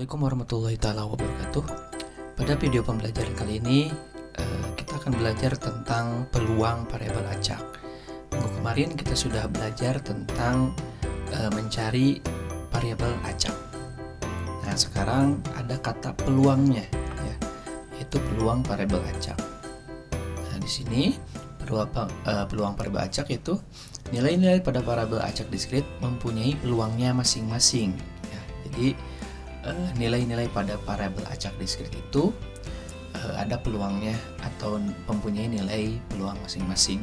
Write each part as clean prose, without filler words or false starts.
Assalamualaikum warahmatullahi wabarakatuh. Pada video pembelajaran kali ini kita akan belajar tentang peluang variabel acak. Minggu kemarin kita sudah belajar tentang mencari variabel acak. Nah, sekarang ada kata peluangnya, ya, yaitu peluang variabel acak. Nah, di sini peluang variabel acak itu nilai-nilai pada variabel acak diskrit mempunyai peluangnya masing-masing. Ya, jadi nilai-nilai pada variabel acak diskrit itu ada peluangnya atau mempunyai nilai peluang masing-masing.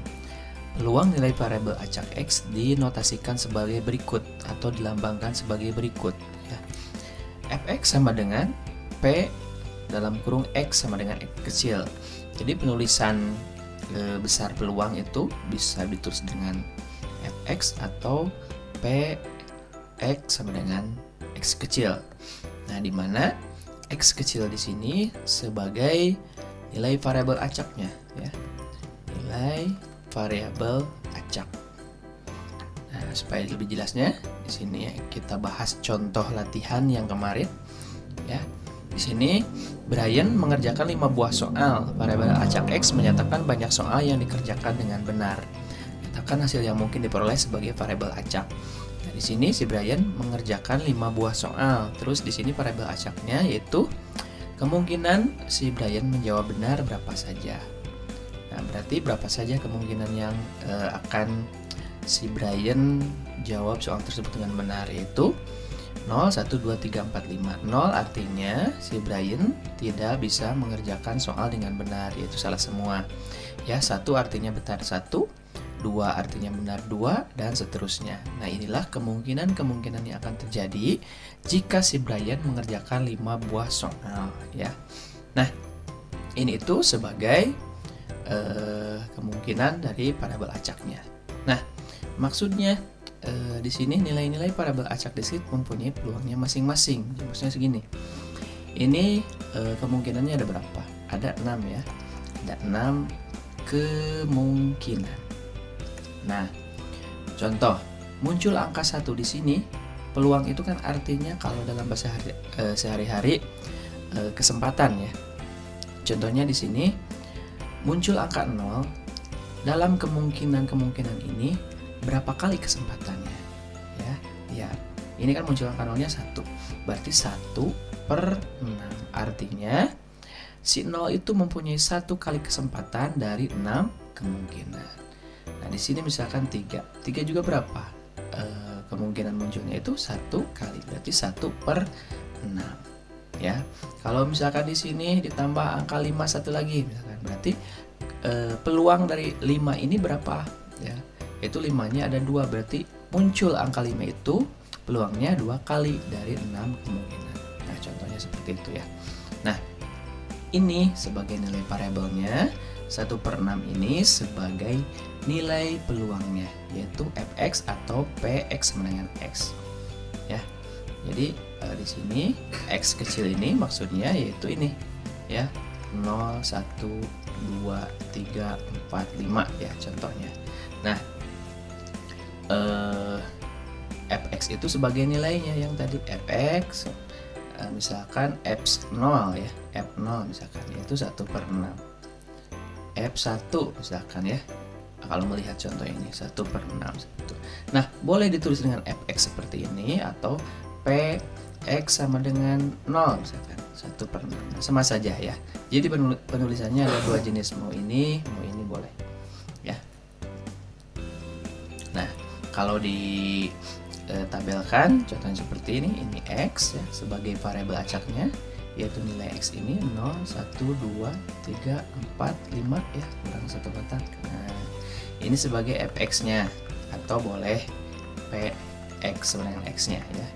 Peluang nilai variabel acak X dinotasikan sebagai berikut atau dilambangkan sebagai berikut, ya. Fx sama dengan P dalam kurung X sama dengan X kecil. Jadi penulisan besar peluang itu bisa ditulis dengan Fx atau Px sama dengan X kecil. Nah, di mana X kecil di sini sebagai nilai variabel acaknya, ya. Nilai variabel acak. Nah, supaya lebih jelasnya, di sini kita bahas contoh latihan yang kemarin, ya. Di sini Brian mengerjakan 5 buah soal. Variabel acak X menyatakan banyak soal yang dikerjakan dengan benar. Katakan hasil yang mungkin diperoleh sebagai variabel acak. Nah, di sini si Brian mengerjakan 5 buah soal. Terus di sini variabel acaknya yaitu kemungkinan si Brian menjawab benar berapa saja. Nah, berarti berapa saja kemungkinan yang akan si Brian jawab soal tersebut dengan benar, yaitu 0, 1, 2, 3, 4, 5. 0 artinya si Brian tidak bisa mengerjakan soal dengan benar, yaitu salah semua. Ya, 1 artinya benar 1, 2 artinya benar 2, dan seterusnya. Nah, inilah kemungkinan-kemungkinan yang akan terjadi jika si Brian mengerjakan 5 buah soal, ya. Nah, ini itu sebagai kemungkinan dari variabel acaknya. Nah, maksudnya di sini nilai-nilai variabel acak diskrit mempunyai peluangnya masing-masing. Maksudnya segini. Ini kemungkinannya ada berapa? Ada 6, ya. Ada 6 kemungkinan. Nah, contoh, muncul angka 1 di sini, peluang itu kan artinya kalau dalam bahasa sehari-hari kesempatan, ya. Contohnya di sini muncul angka 0, dalam kemungkinan ini berapa kali kesempatannya, ya? Ya, ini kan muncul angka 0-nya 1, berarti 1/6. Artinya si 0 itu mempunyai 1 kali kesempatan dari 6 kemungkinan. Nah, di sini misalkan 3 juga berapa? Kemungkinan munculnya itu 1 kali, berarti 1/6. Ya, kalau misalkan di sini ditambah angka 5 satu lagi, misalkan, berarti peluang dari 5 ini berapa? Ya, itu 5-nya ada 2, berarti muncul angka 5 itu peluangnya 2 kali dari 6 kemungkinan. Nah, contohnya seperti itu, ya. Nah, ini sebagai nilai variabelnya, 1/6 ini sebagai nilai peluangnya, yaitu Fx atau Px sama dengan X, ya. Jadi di sini X kecil ini maksudnya yaitu ini, ya, 0, 1, 2, 3, 4, 5, ya, contohnya. Nah, Fx itu sebagai nilainya yang tadi Fx, misalkan F0, ya, F0 misalkan yaitu 1/6. F1 misalkan, ya, kalau melihat contoh ini 1/6. Nah, boleh ditulis dengan Fx seperti ini atau Px sama dengan 0 misalkan 1/6. Sama saja, ya. Jadi penulisannya ada 2 jenis, mau ini boleh, ya. Nah, kalau ditabelkan contohnya seperti ini X, ya, sebagai variabel acaknya, yaitu nilai X ini 0, 1, 2, 3, 4, 5, ya, kurang 1 kotak. Nah, ini sebagai Fx-nya, atau boleh Px sama dengan X-nya, ya.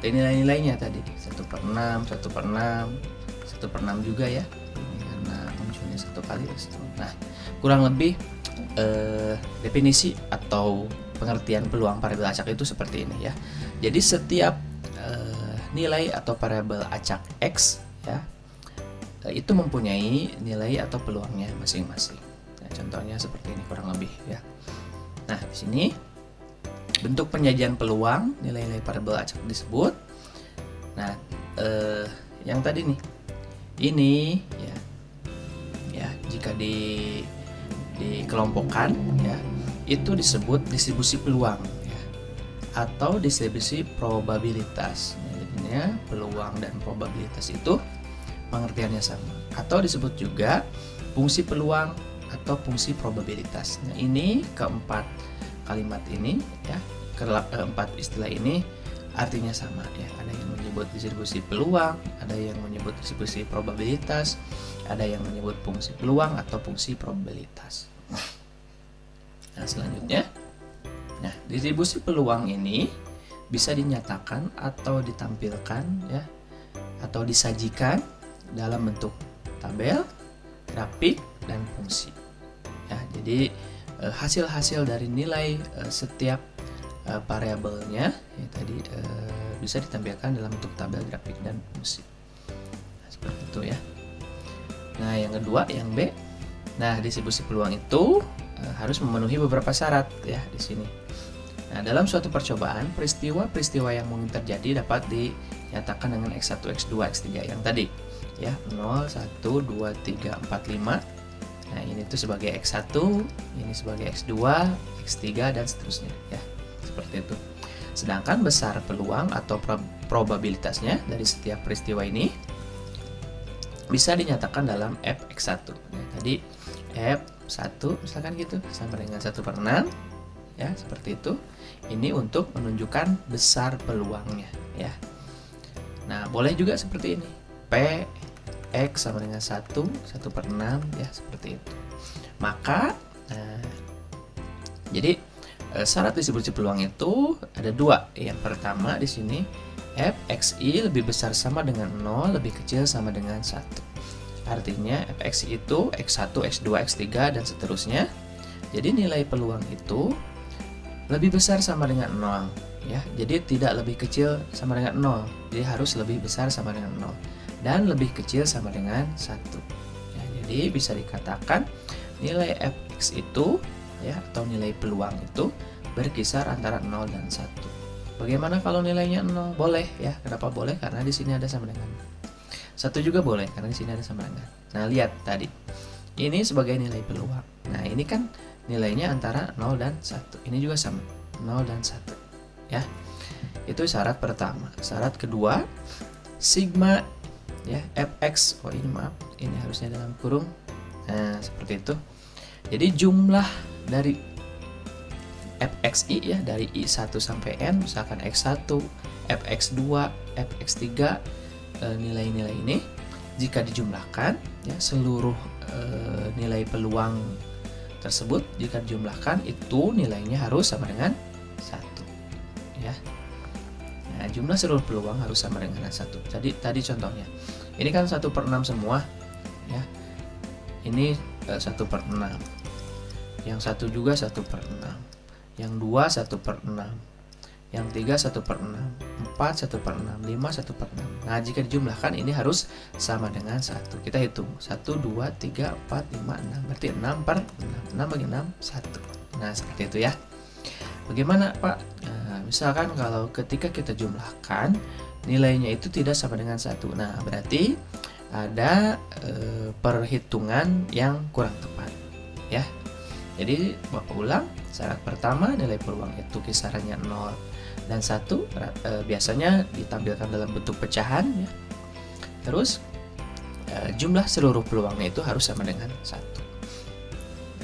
Ini nilai-nilainya tadi 1/6, 1/6 juga, ya. Ini karena munculnya 1 kali. Nah, kurang lebih definisi atau pengertian peluang variabel acak itu seperti ini, ya. Jadi setiap nilai atau variabel acak X, ya, itu mempunyai nilai atau peluangnya masing-masing. Nah, contohnya seperti ini kurang lebih, ya. Nah, di sini bentuk penyajian peluang nilai-nilai variabel acak disebut. Nah, yang tadi nih, ini ya jika dikelompokkan ya, itu disebut distribusi peluang ya, atau distribusi probabilitas. Jadinya peluang dan probabilitas itu pengertiannya sama, atau disebut juga fungsi peluang atau fungsi probabilitas. Nah, ini keempat kalimat ini ya, keempat istilah ini artinya sama ya. Ada yang menyebut distribusi peluang, ada yang menyebut distribusi probabilitas, ada yang menyebut fungsi peluang atau fungsi probabilitas. Nah, selanjutnya, distribusi peluang ini bisa dinyatakan atau ditampilkan ya, atau disajikan dalam bentuk tabel, grafik, dan fungsi. Ya, jadi hasil-hasil dari nilai setiap variabelnya ya, tadi bisa ditampilkan dalam bentuk tabel, grafik, dan fungsi. Nah, seperti itu ya. Nah, yang kedua, yang B. Nah, distribusi peluang itu harus memenuhi beberapa syarat ya di sini. Nah, dalam suatu percobaan, peristiwa-peristiwa yang mungkin terjadi dapat dinyatakan dengan X1, X2, X3 yang tadi ya, 0, 1, 2, 3, 4, 5. Nah, ini tuh sebagai X1, ini sebagai X2, X3, dan seterusnya ya. Seperti itu. Sedangkan besar peluang atau probabilitasnya dari setiap peristiwa ini bisa dinyatakan dalam Fx1. Nah, tadi F1 misalkan gitu sama dengan 1/6 ya, seperti itu. Ini untuk menunjukkan besar peluangnya ya. Nah, boleh juga seperti ini. P X sama dengan 1/6 ya, seperti itu. Maka jadi syarat distribusi peluang itu ada dua. Yang pertama di sini Fxi lebih besar sama dengan 0, lebih kecil sama dengan 1. Artinya Fxi itu X1, X2, X3, dan seterusnya. Jadi nilai peluang itu lebih besar sama dengan 0 ya. Jadi tidak lebih kecil sama dengan 0. Jadi harus lebih besar sama dengan 0 dan lebih kecil sama dengan 1. Ya, jadi bisa dikatakan nilai Fx itu ya, atau nilai peluang itu berkisar antara 0 dan 1. Bagaimana kalau nilainya 0? Boleh ya. Kenapa boleh? Karena di sini ada sama dengan 1 juga boleh karena di sini ada sama dengan. Nah, lihat tadi. Ini sebagai nilai peluang. Nah, ini kan nilainya antara 0 dan 1. Ini juga sama, 0 dan 1. Ya. Itu syarat pertama. Syarat kedua, sigma ya, Fx. Oh, ini maaf. Ini harusnya dalam kurung. Nah, seperti itu. Jadi jumlah dari Fxi ya, dari I1 sampai N, misalkan X1, Fx2, Fx3, nilai-nilai ini jika dijumlahkan ya, seluruh nilai peluang tersebut jika dijumlahkan itu nilainya harus sama dengan 1 ya. Nah, jumlah seluruh peluang harus sama dengan 1. Jadi tadi contohnya ini kan 1/6 semua ya. Ini 1/6. Yang satu juga 1/6, yang 2 1/6, yang 3 1/6, 4 1/6, 5 1/6. Nah, jika dijumlahkan ini harus sama dengan 1. Kita hitung 1, 2, 3, 4, 5, 6. Berarti 6/6. 6 bagi 6 1. Nah, seperti itu ya. Bagaimana Pak? Nah, misalkan kalau ketika kita jumlahkan nilainya itu tidak sama dengan 1. Nah, berarti ada perhitungan yang kurang tepat ya. Jadi Bapak ulang, syarat pertama nilai peluang itu kisarannya 0 dan 1, biasanya ditampilkan dalam bentuk pecahan ya. Terus jumlah seluruh peluangnya itu harus sama dengan 1.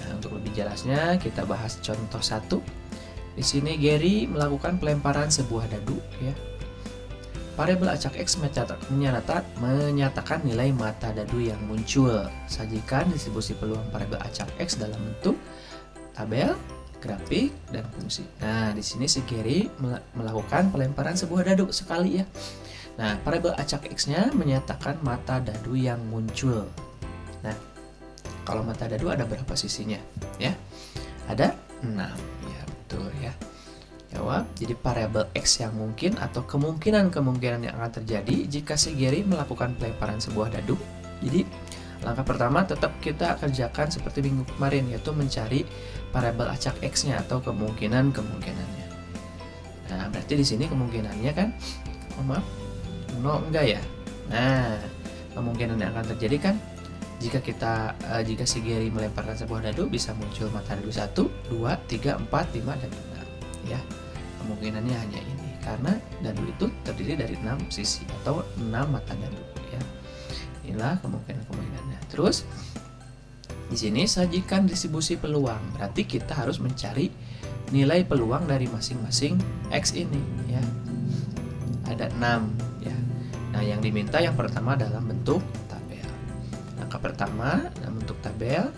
Nah, untuk lebih jelasnya kita bahas contoh 1. Di sini Gary melakukan pelemparan sebuah dadu ya. Variabel acak X menyatakan nilai mata dadu yang muncul. Sajikan distribusi peluang variabel acak X dalam bentuk tabel, grafik, dan fungsi. Nah, di sini si Gary melakukan pelemparan sebuah dadu sekali ya. Nah, variabel acak X-nya menyatakan mata dadu yang muncul. Nah, kalau mata dadu ada berapa sisinya? Ya, ada 6. Ya, betul ya. Jawab, jadi variabel X yang mungkin atau kemungkinan yang akan terjadi jika si Gary melakukan pelemparan sebuah dadu. Jadi langkah pertama tetap kita kerjakan seperti minggu kemarin, yaitu mencari variabel acak X-nya atau kemungkinannya. Nah, berarti di sini kemungkinannya kan, 0 enggak ya? Nah, kemungkinan yang akan terjadi kan jika si Gary melemparkan sebuah dadu bisa muncul mata dadu 1, 2, 3, 4, 5, dan 6 ya. Kemungkinannya hanya ini karena dadu itu terdiri dari 6 sisi atau 6 mata dadu ya. Inilah kemungkinannya. Terus di sini sajikan distribusi peluang. Berarti kita harus mencari nilai peluang dari masing-masing X ini ya. Ada 6 ya. Nah, yang diminta yang pertama dalam bentuk tabel. Langkah pertama dalam bentuk tabel,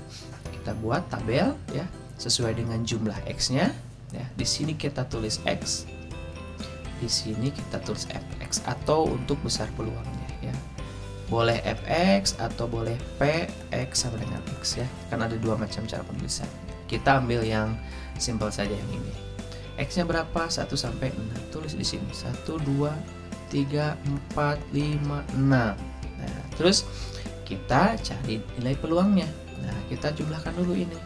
kita buat tabel ya sesuai dengan jumlah X-nya ya. Di sini kita tulis X. Di sini kita tulis fx atau untuk besar peluangnya ya. Boleh fx atau boleh px sama dengan x ya. Kan ada dua macam cara penulisan. Kita ambil yang simpel saja yang ini. X-nya berapa? 1 sampai 6. Tulis di sini. 1 2 3 4 5 6. Nah, terus kita cari nilai peluangnya. Nah, kita jumlahkan dulu ini.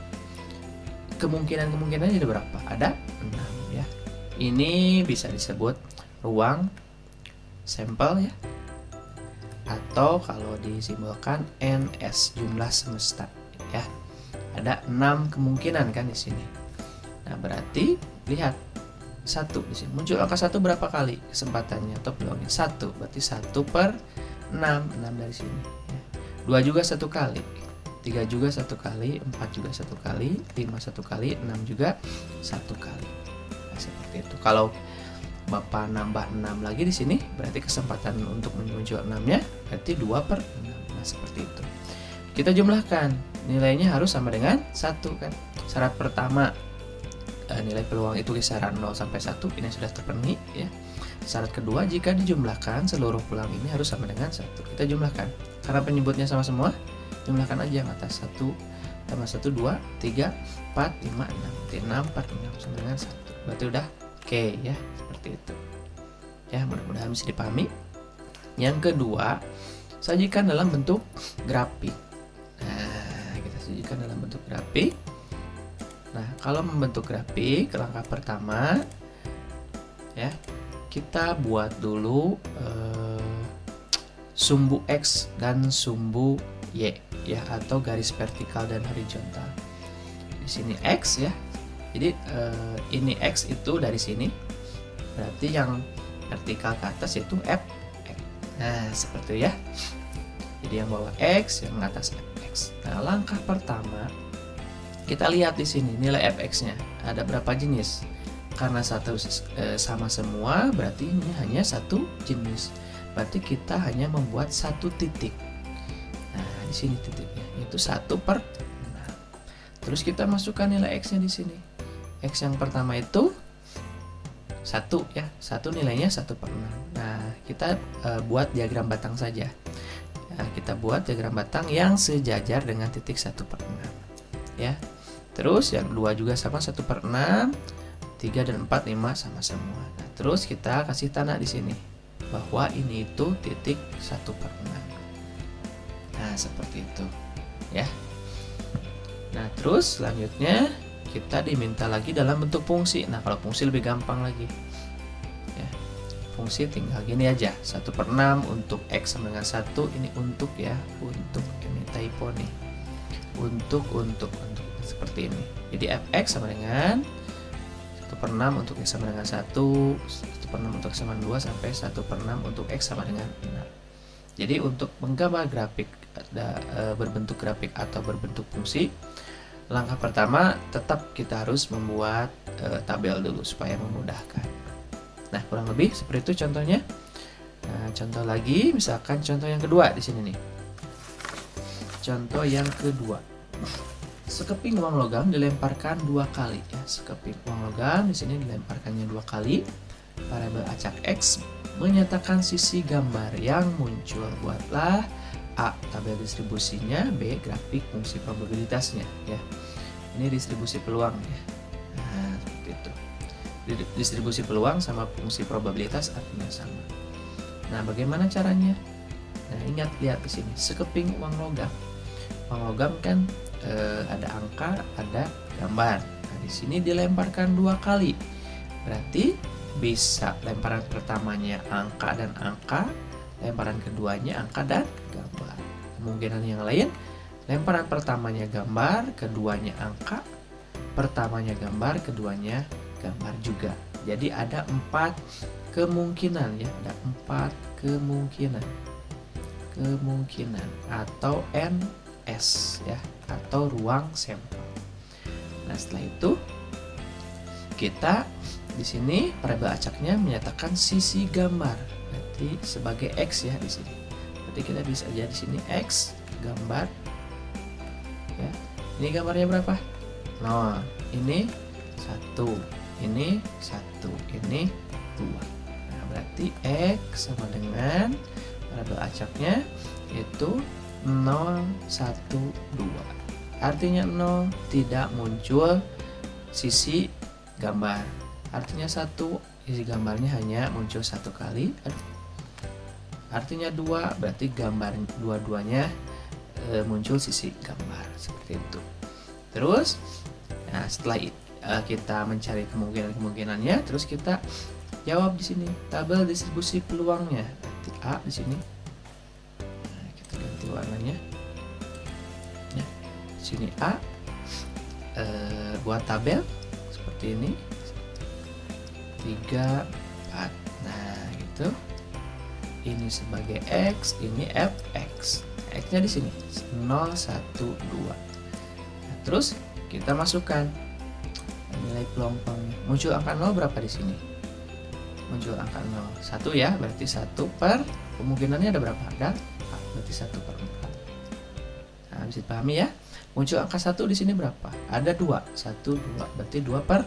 Kemungkinannya ada berapa? Ada 6 ya. Ini bisa disebut ruang sampel ya. Atau kalau disimbolkan NS, jumlah semesta ya. Ada 6 kemungkinan kan di sini. Nah, berarti lihat 1 di sini. Muncul angka 1 berapa kali kesempatannya atau peluangnya? 1. Berarti 1 per 6. 6 dari sini ya. 2 juga 1 kali. 3 juga 1 kali, 4 juga 1 kali, 5 1 kali, 6 juga 1 kali. Nah, seperti itu. Kalau Bapak nambah 6 lagi di sini, berarti kesempatan untuk muncul 6-nya berarti 2 per 6. Nah, seperti itu. Kita jumlahkan. Nilainya harus sama dengan 1 kan. Syarat pertama, nilai peluang itu kisaran 0 sampai 1, ini sudah terpenuhi ya. Syarat kedua, jika dijumlahkan seluruh peluang ini harus sama dengan 1. Kita jumlahkan. Karena penyebutnya sama semua, jumlahkan aja yang atas. 1 tambah 1 2 3 4 5 6. Berarti 6 per 6 sama dengan 1. Berarti udah oke ya, seperti itu. Ya, mudah-mudahan bisa dipahami. Yang kedua, sajikan dalam bentuk grafik. Nah, kita sajikan dalam bentuk grafik. Nah, kalau membentuk grafik, langkah pertama ya, kita buat dulu sumbu X dan sumbu Y ya, atau garis vertikal dan horizontal. Di sini X ya. Jadi ini X itu dari sini. Berarti yang vertikal ke atas yaitu F. Nah, seperti itu ya. Jadi yang bawah X, yang atas Fx. Nah, langkah pertama kita lihat di sini nilai Fx-nya ada berapa jenis. Karena satu sama semua, berarti ini hanya satu jenis. Berarti kita hanya membuat satu titik. Nah, di sini titiknya yaitu 1 per 6. Terus kita masukkan nilai X-nya di sini. X yang pertama itu 1 ya. 1 nilainya 1 per 6. Nah, kita buat diagram batang saja. Nah, kita buat diagram batang yang sejajar dengan titik 1 per 6 ya. Terus yang 2 juga sama 1 per 6, 3 dan 4, 5 sama semua. Nah, terus kita kasih tanda di sini bahwa ini itu titik 1 per 6. Nah, seperti itu ya. Nah, terus selanjutnya kita diminta lagi dalam bentuk fungsi. Nah, kalau fungsi lebih gampang lagi ya. Fungsi tinggal gini aja, 1 per 6 untuk X sama dengan 1. Ini untuk ya, untuk ini typo nih, untuk seperti ini. Jadi Fx sama dengan 1 per 6 untuk X sama dengan 1, 1 per 6 untuk X sama 2, sampai 1 per 6 untuk X sama dengan 6. Jadi untuk menggambar grafik berbentuk grafik atau berbentuk fungsi, langkah pertama tetap kita harus membuat tabel dulu supaya memudahkan. Nah, kurang lebih seperti itu contohnya. Nah, contoh lagi, misalkan contoh yang kedua di sini nih. Contoh yang kedua. Sekeping uang logam dilemparkan 2 kali ya. Sekeping uang logam di sini dilemparkannya 2 kali. Variabel acak X menyatakan sisi gambar yang muncul. Buatlah A tabel distribusinya, B grafik fungsi probabilitasnya ya. Ini distribusi peluang ya. Nah, seperti itu. Distribusi peluang sama fungsi probabilitas artinya sama. Nah, bagaimana caranya? Nah, ingat, lihat di sini sekeping uang logam. Uang logam kan ada angka, ada gambar. Nah, di sini dilemparkan 2 kali. Berarti bisa lemparan pertamanya angka dan angka, lemparan keduanya angka dan gambar. Kemungkinan yang lain, lemparan pertamanya gambar, keduanya angka, pertamanya gambar, keduanya gambar juga. Jadi ada 4 kemungkinan ya, ada 4 kemungkinan atau NS ya, atau ruang sampel. Nah, setelah itu kita di sini variabel acaknya menyatakan sisi gambar, berarti sebagai X ya di sini. Berarti kita bisa aja di sini X gambar ya. Ini gambarnya berapa? 0. Ini 1, ini 1, ini 2. Nah, berarti X sama dengan variabel acaknya itu 0, 1, 2. Artinya 0 tidak muncul sisi gambar. Artinya 1, sisi gambarnya hanya muncul 1 kali. Artinya 2, berarti gambar dua-duanya muncul sisi gambar, seperti itu. Terus nah, setelah kita mencari kemungkinannya, terus kita jawab di sini tabel distribusi peluangnya. Nanti A di sini. Nah, kita ganti warnanya. Ya, di sini A. Buat tabel seperti ini. 3, 4. Nah, gitu. Ini sebagai X, ini Fx. X-nya di sini 0, 1, 2. Nah, terus kita masukkan nilai peluang-peluangnya. Muncul angka 0 berapa di sini? Muncul angka 0, 1 ya, berarti 1 per kemungkinannya ada berapa? Ada 4, berarti 1 per 4. Nah, bisa dipahami ya. Muncul angka 1 di sini berapa? Ada 2, 1, 2, berarti 2 per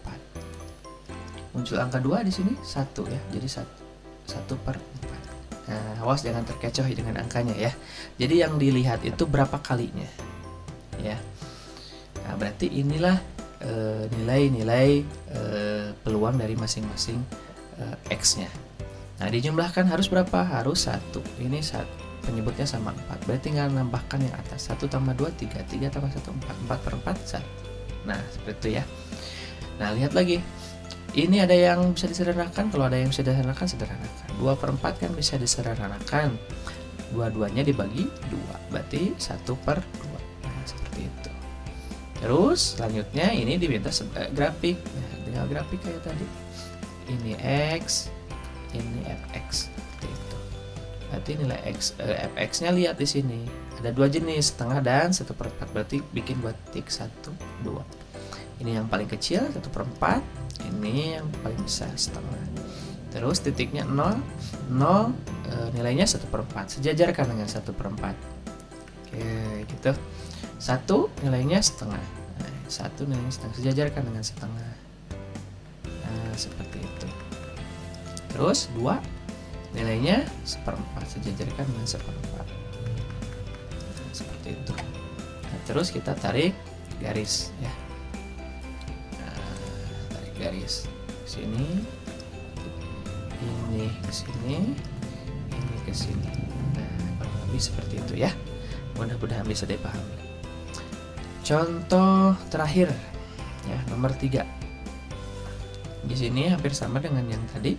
4. Muncul angka 2 di sini 1 ya, jadi 1 per 4. Nah, awas jangan terkecoh dengan angkanya ya. Jadi yang dilihat itu berapa kalinya ya. Nah, berarti inilah nilai-nilai peluang dari masing-masing X-nya. Nah, dijumlahkan harus berapa? Harus 1. Ini penyebutnya sama 4. Berarti tinggal nambahkan yang atas. 1 tambah 2, 3. 3 tambah 1, 4. 4 per 4, 1. Nah, seperti itu ya. Nah, lihat lagi. Ini ada yang bisa disederhanakan. Kalau ada yang bisa disederhanakan, sederhanakan. 2 per 4 kan bisa disederhanakan. Dua-duanya dibagi 2. Berarti 1 per 2. Nah, seperti itu. Terus selanjutnya ini diminta grafik. Nah, tinggal grafik kayak tadi. Ini X, ini Fx, seperti itu. Berarti nilai Fx-nya lihat di sini. Ada 2 jenis, setengah dan 1 per 4. Berarti bikin 2 titik, 1, 2. Ini yang paling kecil 1 per 4. Ini yang paling besar setengah. Terus titiknya 0, 0 nilainya 1 per 4. Sejajarkan dengan 1 per 4. Oke, gitu. 1 nilainya setengah. Nah, 1 nilainya setengah. Sejajarkan dengan setengah. Nah, seperti itu. Terus 2 nilainya 1/4. Sejajarkan dengan 1/4. Nah, seperti itu. Nah, terus kita tarik garis ya. Garis ke sini, ini ke sini, ini ke sini. Nah, kurang lebih seperti itu ya. Mudah-mudahan bisa dipahami. Contoh terakhir ya, nomor 3. Di sini hampir sama dengan yang tadi.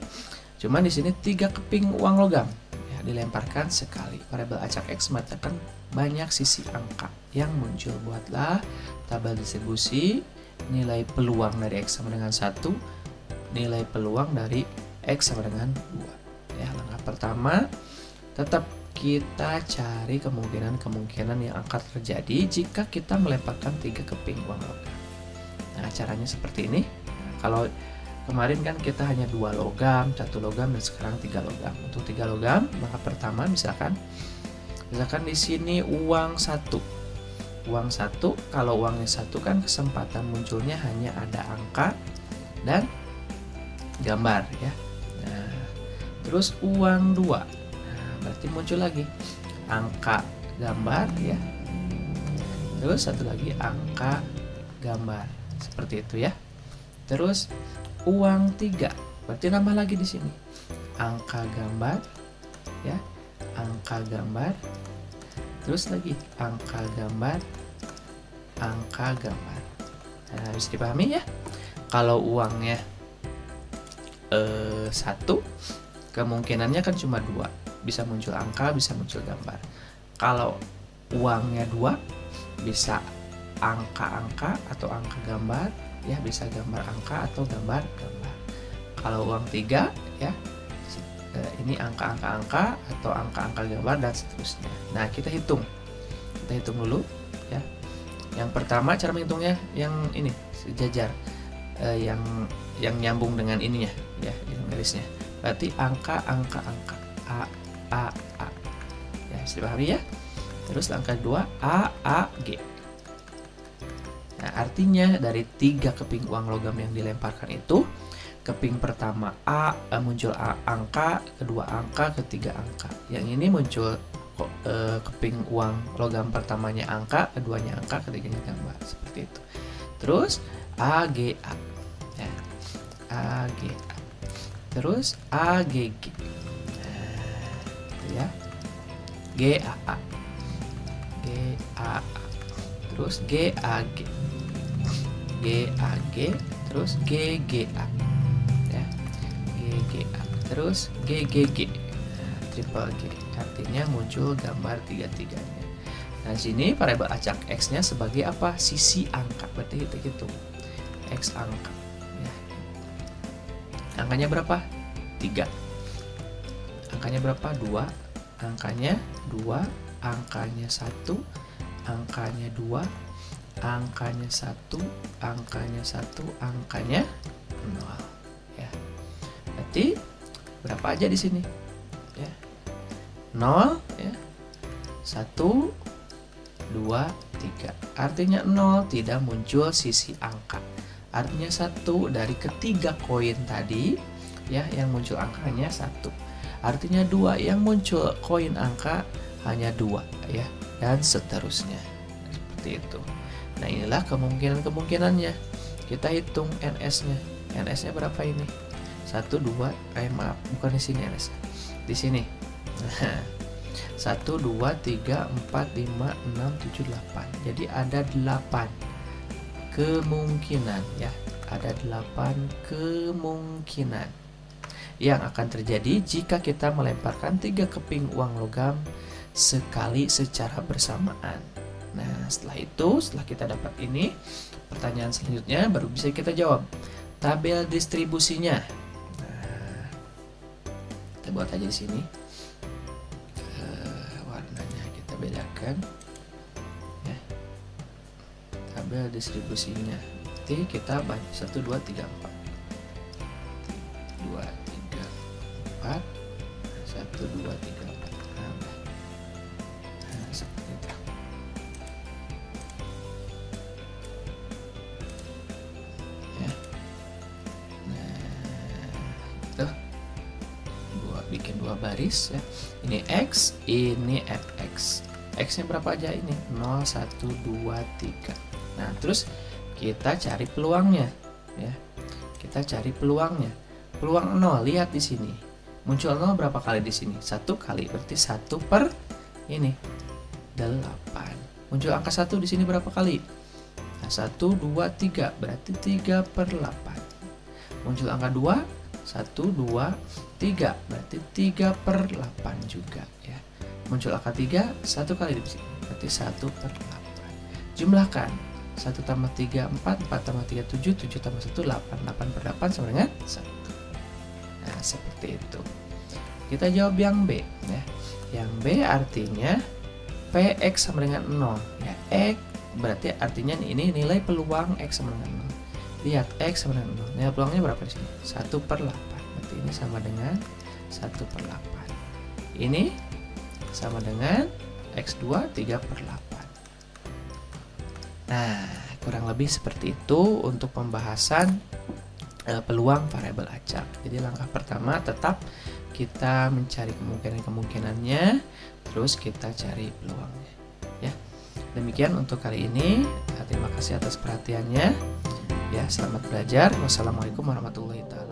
Cuman di sini 3 keping uang logam ya, dilemparkan sekali. Variabel acak X mengatakan banyak sisi angka yang muncul. Buatlah tabel distribusi nilai peluang dari X sama dengan 1, nilai peluang dari X sama dengan 2. Ya, langkah pertama, tetap kita cari kemungkinan yang akan terjadi jika kita melemparkan 3 keping uang logam. Nah, caranya seperti ini. Nah, kalau kemarin kan kita hanya 2 logam, 1 logam, dan sekarang 3 logam. Untuk 3 logam, langkah pertama misalkan di sini uang 1. Uang 1, kalau uangnya 1 kan kesempatan munculnya hanya ada angka dan gambar ya. Nah, terus uang 2. Nah, berarti muncul lagi angka, gambar ya. Terus satu lagi angka, gambar. Seperti itu ya. Terus uang 3. Berarti nambah lagi di sini. Angka, gambar ya. Angka, gambar. Terus lagi angka, gambar, angka, gambar. Nah, bisa dipahami ya. Kalau uangnya 1, kemungkinannya kan cuma 2. bisa muncul angka, bisa muncul gambar. Kalau uangnya 2, bisa angka-angka atau angka gambar, ya bisa gambar angka atau gambar. Kalau uang 3, ya ini angka-angka atau angka-angka gambar dan seterusnya. Nah, kita hitung dulu ya. Yang pertama cara menghitungnya yang ini sejajar, yang nyambung dengan ininya ya, yang garisnya. Berarti angka A. Ya, bisa dipahami ya. Terus angka 2 G. Nah, artinya dari 3 keping uang logam yang dilemparkan itu, keping pertama muncul angka, kedua angka, ketiga angka. Yang ini muncul keping uang logam pertamanya angka, keduanya angka, ketiganya gambar, seperti itu. Terus AGA, ya. AGA. Terus AGG, ya. GAA, terus GAG, terus GGA, ya. GGA, terus GGG, triple G, artinya muncul gambar tiga-tiganya. Nah, sini variabel acak X-nya sebagai apa? Sisi angka, berarti kita hitung X angka. Ya. Angkanya berapa? 3. Angkanya berapa? 2. Angkanya 2, angkanya 1, angkanya 2, angkanya 1, angkanya 1, angkanya 0. Ya. Berarti berapa aja di sini? Ya. 0 ya. 1, 2, 3. Artinya 0 tidak muncul sisi angka. Artinya 1 dari ketiga koin tadi ya, yang muncul angkanya 1. Artinya 2 yang muncul koin angka hanya 2 ya, dan seterusnya. Seperti itu. Nah, inilah kemungkinannya. Kita hitung NS-nya. NS-nya berapa ini? 1, 2, maaf, bukan di sini NS. Di sini. 1, 2, 3, 4, 5, 6, 7, 8. Jadi ada 8 kemungkinan ya. Ada 8 kemungkinan yang akan terjadi jika kita melemparkan 3 keping uang logam sekali secara bersamaan. Nah, setelah kita dapat ini, pertanyaan selanjutnya baru bisa kita jawab. Tabel distribusinya. Nah, kita buat aja di sini. Warnanya kita bedakan. Ya. Tabel distribusinya. Nanti kita baca 1, 2, 3, 4. 2, 3, 4. 1, 2, 3, 4. Nah, seperti itu. Ya. Nah, itu bikin 2 baris ya. Ini X, ini FX. X-nya berapa aja ini? 0, 1, 2, 3. Nah, terus kita cari peluangnya ya. Kita cari peluangnya. Peluang 0, lihat di sini. Muncul 0 berapa kali di sini? 1 kali, berarti 1 per ini 8. Muncul angka 1 di sini berapa kali? Nah, 1, 2, 3, berarti 3 per 8. Muncul angka 2, 1, 2, 3, berarti 3 per 8 juga ya. Muncul angka 3, 1 kali di sini, berarti 1 per 8. Jumlahkan. 1 tambah 3, 4, 4 tambah 3, 7, 7 tambah 1, 8, 8 per 8 sama dengan 1. Nah, seperti itu. Kita jawab yang B ya. Yang B artinya PX sama dengan 0 ya. X berarti artinya ini nilai peluang X sama dengan 0. Lihat X sama dengan 0. Nilai peluangnya berapa di sini? 1 per 8. Berarti ini sama dengan 1 per 8. Ini sama dengan X2 3 per 8. Nah, kurang lebih seperti itu untuk pembahasan peluang variabel acak. Jadi langkah pertama tetap kita mencari kemungkinannya, terus kita cari peluangnya. Ya, demikian untuk kali ini. Terima kasih atas perhatiannya. Ya, selamat belajar. Wassalamualaikum warahmatullahi wabarakatuh.